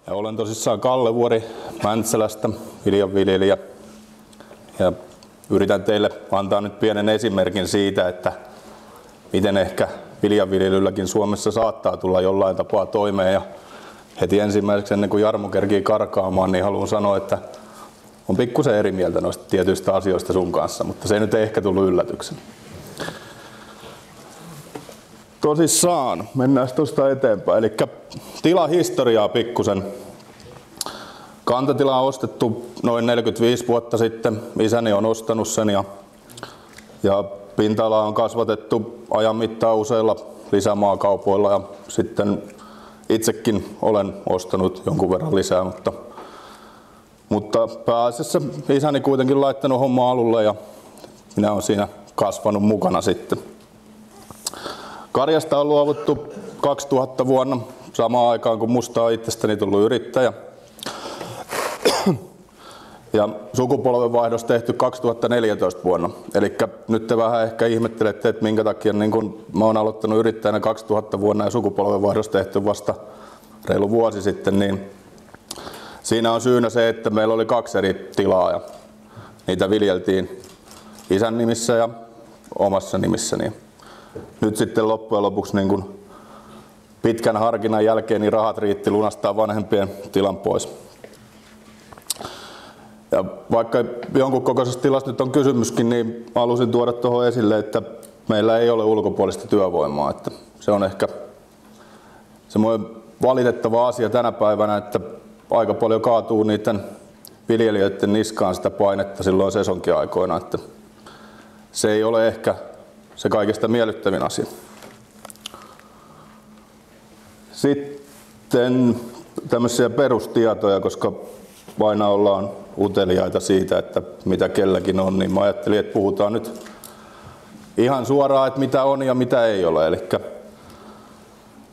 Ja olen tosissaan Kalle Vuori Mäntsälästä, viljanviljelijä. Ja yritän teille antaa nyt pienen esimerkin siitä, että miten ehkä viljanviljelylläkin Suomessa saattaa tulla jollain tapaa toimeen. Ja heti ensimmäiseksi ennen kuin Jarmo kerkii karkaamaan, niin haluan sanoa, että on pikkusen eri mieltä noista tietyistä asioista sun kanssa, mutta se ei nyt ehkä tullut yllätyksen. Tosissaan, mennään tuosta eteenpäin. Eli tilahistoriaa pikkusen. Kantatila on ostettu noin 45 vuotta sitten. Isäni on ostanut sen ja pinta-alaa on kasvatettu ajan mittaan useilla lisämaakaupoilla ja sitten itsekin olen ostanut jonkun verran lisää, mutta pääasiassa isäni kuitenkin laittanut hommaa alulle ja minä olen siinä kasvanut mukana sitten. Karjasta on luovuttu 2000 vuonna, samaan aikaan kun musta on itsestäni tullut yrittäjä. Ja sukupolvenvaihdos tehty 2014 vuonna. Eli nyt te vähän ehkä ihmettelette, että minkä takia niin kun mä oon aloittanut yrittäjänä 2000 vuonna ja sukupolvenvaihdos tehty vasta reilu vuosi sitten, niin siinä on syynä se, että meillä oli 2 eri tilaa ja niitä viljeltiin isän nimissä ja omassa nimissäni. Nyt sitten loppujen lopuksi niin kun pitkän harkinnan jälkeen niin rahat riitti lunastaa vanhempien tilan pois. Ja vaikka jonkun kokoisesta tilasta nyt on kysymyskin, niin halusin tuoda tuohon esille, että meillä ei ole ulkopuolista työvoimaa. Että se on ehkä semmoinen valitettava asia tänä päivänä, että aika paljon kaatuu niiden viljelijöiden niskaan sitä painetta silloin sesonkiaikoina. Että se ei ole ehkä se kaikista miellyttävin asia. Sitten tämmöisiä perustietoja, koska aina ollaan uteliaita siitä, että mitä kelläkin on, niin mä ajattelin, että puhutaan nyt ihan suoraan, että mitä on ja mitä ei ole. Eli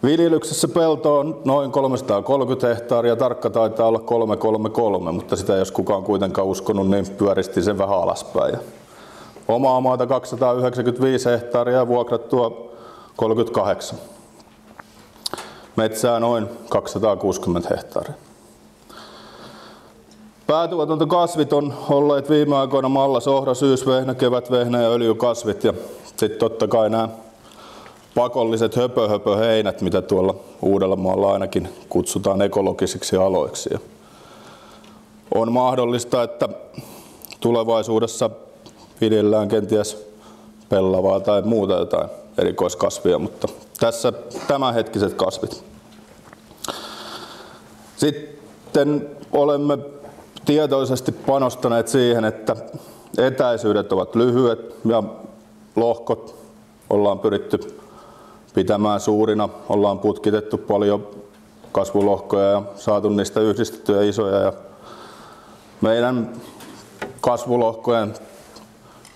viljelyksessä pelto on noin 330 hehtaaria, tarkka taitaa olla 333, mutta sitä jos kukaan kuitenkaan uskonut, niin pyöristi sen vähän alaspäin. Ja omaa maata 295 hehtaaria ja vuokrattua 38. Metsää noin 260 hehtaaria. Päätuotantokasvit on olleet viime aikoina mallas, ohra, syysvehnä, kevätvehnä ja öljykasvit ja sitten totta kai nämä pakolliset höpöheinät, mitä tuolla Uudellamaalla ainakin kutsutaan ekologisiksi aloiksi. Ja on mahdollista, että tulevaisuudessa viljellään kenties pellavaa tai muuta jotain erikoiskasvia, mutta tässä tämänhetkiset kasvit. Sitten olemme tietoisesti panostaneet siihen, että etäisyydet ovat lyhyet ja lohkot ollaan pyritty pitämään suurina. Ollaan putkitettu paljon kasvulohkoja ja saatu niistä yhdistettyjä isoja. Ja meidän kasvulohkojen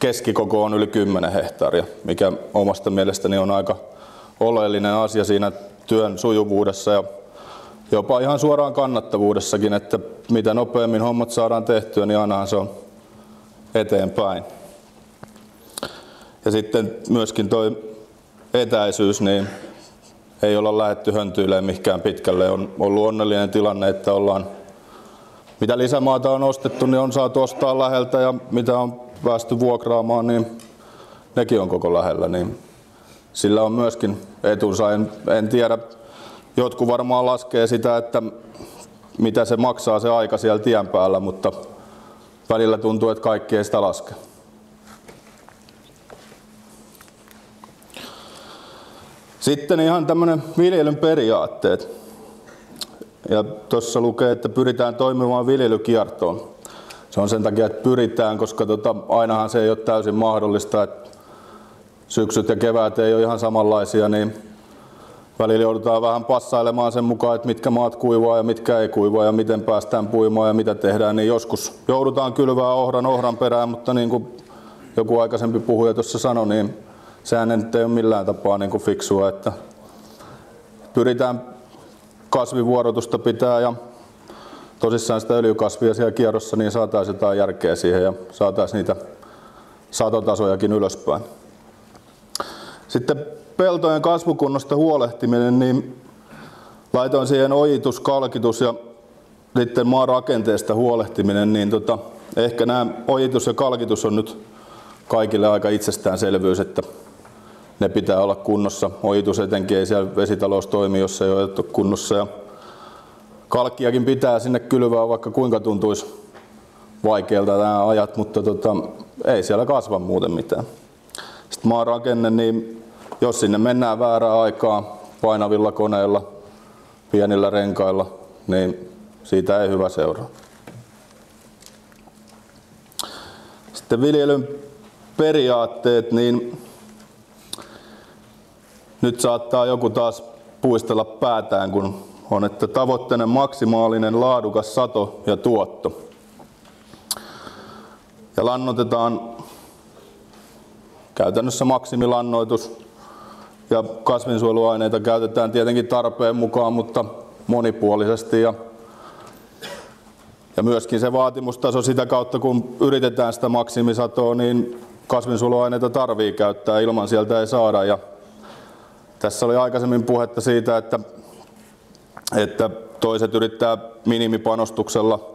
keskikoko on yli 10 hehtaaria, mikä omasta mielestäni on aika oleellinen asia siinä työn sujuvuudessa ja jopa ihan suoraan kannattavuudessakin, että mitä nopeammin hommat saadaan tehtyä, niin ainahan se on eteenpäin. Ja sitten myöskin tuo etäisyys, niin ei olla lähdetty höntyilemään mihinkään pitkälle. On ollut onnellinen tilanne, että mitä lisämaata on ostettu, niin on saatu ostaa läheltä ja mitä on päästy vuokraamaan, niin nekin on koko lähellä. Niin sillä on myöskin etunsa. En tiedä. Jotkut varmaan laskee sitä, että mitä se maksaa se aika siellä tien päällä, mutta välillä tuntuu, että kaikki ei sitä laske. Sitten ihan tämmöinen viljelyn periaatteet. Ja tuossa lukee, että pyritään toimimaan viljelykiertoon. Se on sen takia, että pyritään, koska ainahan se ei ole täysin mahdollista, että syksyt ja keväät ei ole ihan samanlaisia, niin välillä joudutaan vähän passailemaan sen mukaan, että mitkä maat kuivaa ja mitkä ei kuivaa ja miten päästään puimaan ja mitä tehdään. Niin joskus joudutaan kylvää ohran perään, mutta niin kuin joku aikaisempi puhuja tuossa sanoi, niin sehän ei ole millään tapaa niin kuin fiksua. Että pyritään kasvivuorotusta pitää ja tosissaan sitä öljykasvia siellä kierrossa, niin saataisiin jotain järkeä siihen ja saataisiin niitä satotasojakin ylöspäin. Sitten peltojen kasvukunnosta huolehtiminen, niin laitoin siihen ojitus, kalkitus ja sitten maan rakenteesta huolehtiminen, niin ehkä nämä ojitus ja kalkitus on nyt kaikille aika itsestäänselvyys, että ne pitää olla kunnossa. Ojitus etenkin ei siellä vesitalous toimi, jos ei ole otettu kunnossa. Ja kalkkiakin pitää sinne kylvää, vaikka kuinka tuntuisi vaikealta nämä ajat, mutta ei siellä kasva muuten mitään. Sitten maarakenne, niin jos sinne mennään väärää aikaa painavilla koneilla, pienillä renkailla, niin siitä ei hyvä seuraa. Sitten viljelyn periaatteet, niin nyt saattaa joku taas puistella päätään, kun on, että tavoitteena maksimaalinen laadukas sato ja tuotto. Ja lannoitetaan käytännössä maksimilannoitus ja kasvinsuojeluaineita käytetään tietenkin tarpeen mukaan, mutta monipuolisesti ja myöskin se vaatimustaso sitä kautta, kun yritetään sitä maksimisatoa, niin kasvinsuojeluaineita tarvii käyttää, ilman sieltä ei saada. Ja tässä oli aikaisemmin puhetta siitä, että toiset yrittää minimipanostuksella.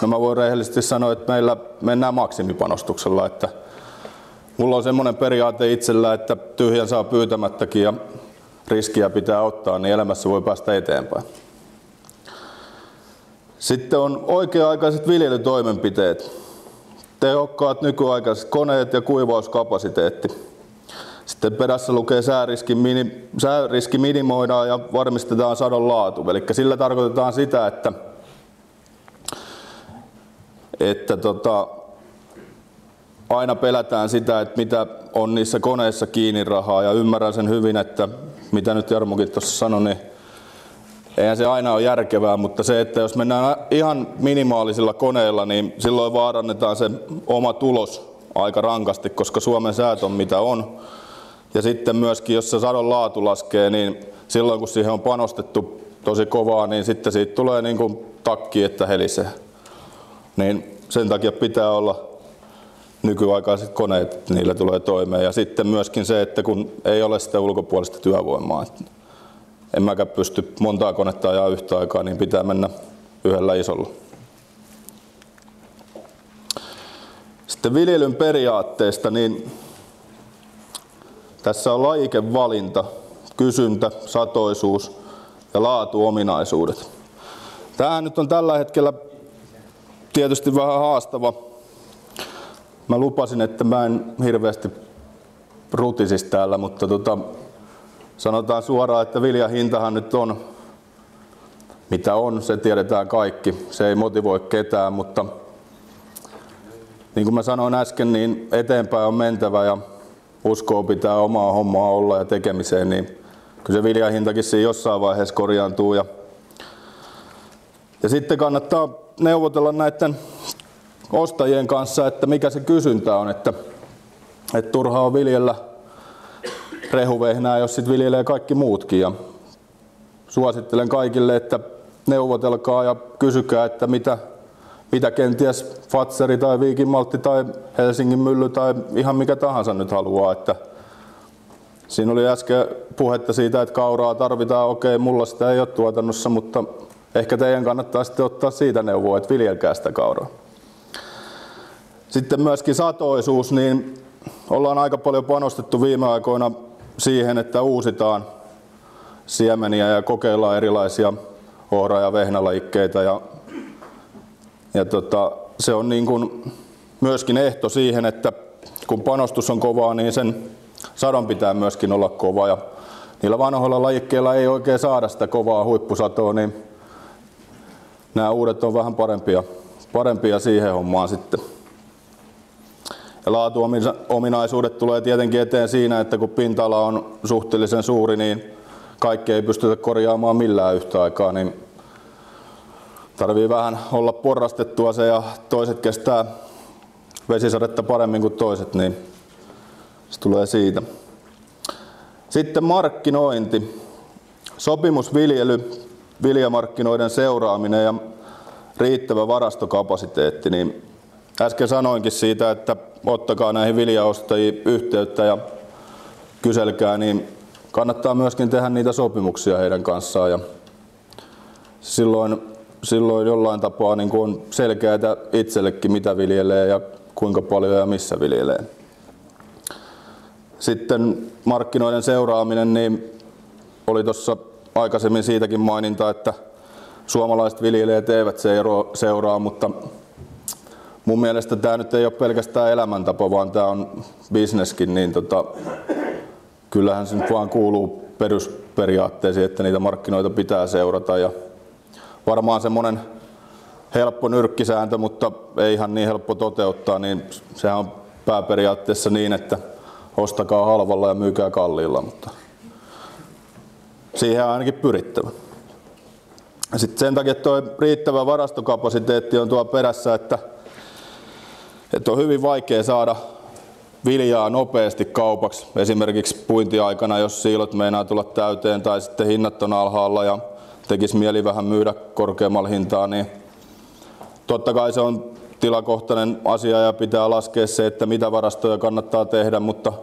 No mä voin rehellisesti sanoa, että meillä mennään maksimipanostuksella. Että mulla on semmoinen periaate itsellä, että tyhjän saa pyytämättäkin ja riskiä pitää ottaa, niin elämässä voi päästä eteenpäin. Sitten on oikea-aikaiset viljelytoimenpiteet, tehokkaat nykyaikaiset koneet ja kuivauskapasiteetti. Sitten perässä lukee sääriski minimoidaan ja varmistetaan sadon laatu. Eli sillä tarkoitetaan sitä, että aina pelätään sitä, että mitä on niissä koneissa kiinni rahaa, ja ymmärrän sen hyvin, että mitä nyt Jarmokin tuossa sanoi, niin eihän se aina ole järkevää, mutta se, että jos mennään ihan minimaalisilla koneilla, niin silloin vaarannetaan se oma tulos aika rankasti, koska Suomen säät on mitä on. Ja sitten myöskin, jos se sadon laatu laskee, niin silloin kun siihen on panostettu tosi kovaa, niin sitten siitä tulee niin kuin takki, että helisee. Niin sen takia pitää olla nykyaikaiset koneet, että niillä tulee toimeen. Ja sitten myöskin se, että kun ei ole sitä ulkopuolista työvoimaa, että en mäkään pysty montaa konetta ajaa yhtä aikaa, niin pitää mennä yhdellä isolla. Sitten viljelyn periaatteista, niin tässä on lajikevalinta, kysyntä, satoisuus ja laatuominaisuudet. Tämä nyt on tällä hetkellä tietysti vähän haastava. Mä lupasin, että mä en hirveästi rutisisi täällä, mutta sanotaan suoraan, että viljan hintahan nyt on mitä on, se tiedetään kaikki. Se ei motivoi ketään, mutta niin kuin mä sanoin äsken, niin eteenpäin on mentävä ja uskoa pitää omaa hommaa olla ja tekemiseen, niin kyllä se viljan hintakin siinä jossain vaiheessa korjaantuu. Ja sitten kannattaa neuvotella näiden ostajien kanssa, että mikä se kysyntä on, että turhaa on viljellä rehuvehnää, jos sit viljelee kaikki muutkin. Ja suosittelen kaikille, että neuvotelkaa ja kysykää, että mitä kenties Fatseri tai Viikin Maltti tai Helsingin Mylly tai ihan mikä tahansa nyt haluaa. Että siinä oli äsken puhetta siitä, että kauraa tarvitaan. Okei, mulla sitä ei ole tuotannossa, mutta ehkä teidän kannattaa sitten ottaa siitä neuvoa, että viljelkää sitä kauraa. Sitten myöskin satoisuus, niin ollaan aika paljon panostettu viime aikoina siihen, että uusitaan siemeniä ja kokeillaan erilaisia ohra- ja vehnälajikkeita. Ja se on niin kuin myöskin ehto siihen, että kun panostus on kovaa, niin sen sadon pitää myöskin olla kova. Ja niillä vanhoilla lajikkeilla ei oikein saada sitä kovaa huippusatoa, niin nämä uudet on vähän parempia siihen hommaan sitten. Ja laatuominaisuudet tulee tietenkin eteen siinä, että kun pinta-ala on suhteellisen suuri, niin kaikki ei pystytä korjaamaan millään yhtä aikaa, niin tarvii vähän olla porrastettua se ja toiset kestää vesisadetta paremmin kuin toiset, niin se tulee siitä. Sitten markkinointi, sopimusviljely, viljamarkkinoiden seuraaminen ja riittävä varastokapasiteetti. Niin äsken sanoinkin siitä, että ottakaa näihin viljaostajiin yhteyttä ja kyselkää, niin kannattaa myöskin tehdä niitä sopimuksia heidän kanssaan. Ja silloin silloin jollain tapaa niin kuin on selkeää itsellekin, mitä viljelee ja kuinka paljon ja missä viljelee. Sitten markkinoiden seuraaminen, niin oli tuossa aikaisemmin siitäkin maininta, että suomalaiset viljelijät eivät seuraa, mutta mun mielestä tämä nyt ei ole pelkästään elämäntapa, vaan tämä on bisneskin, niin kyllähän se nyt vaan kuuluu perusperiaatteisiin, että niitä markkinoita pitää seurata. Ja varmaan semmoinen helppo nyrkkisääntö, mutta ei ihan niin helppo toteuttaa, niin sehän on pääperiaatteessa niin, että ostakaa halvalla ja myykää kalliilla, mutta siihen on ainakin pyrittävä. Sitten sen takia tuo riittävä varastokapasiteetti on tuo perässä, että on hyvin vaikea saada viljaa nopeasti kaupaksi. Esimerkiksi puintiaikana, jos siilot meinaa tulla täyteen tai sitten hinnat on alhaalla ja tekisi mieli vähän myydä korkeammalla hintaa, niin totta kai se on tilakohtainen asia ja pitää laskea se, että mitä varastoja kannattaa tehdä, mutta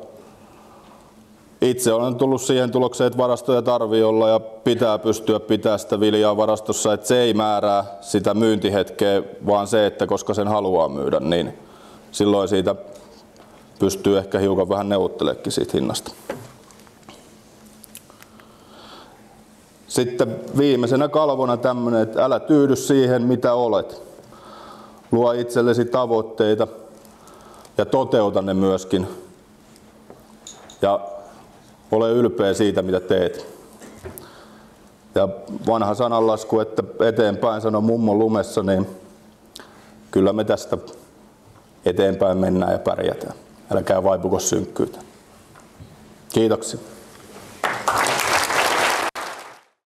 itse olen tullut siihen tulokseen, että varastoja tarvii olla ja pitää pystyä pitämään sitä viljaa varastossa, että se ei määrää sitä myyntihetkeä, vaan se, että koska sen haluaa myydä, niin silloin siitä pystyy ehkä hiukan vähän neuvottelemaan siitä hinnasta. Sitten viimeisenä kalvona tämmöinen, että älä tyydy siihen, mitä olet. Luo itsellesi tavoitteita ja toteuta ne myöskin. Ja ole ylpeä siitä, mitä teet. Ja vanha sananlasku, että eteenpäin sano mummon lumessa, niin kyllä me tästä eteenpäin mennään ja pärjätään. Älkää vaipuko synkkyyteen. Kiitoksia.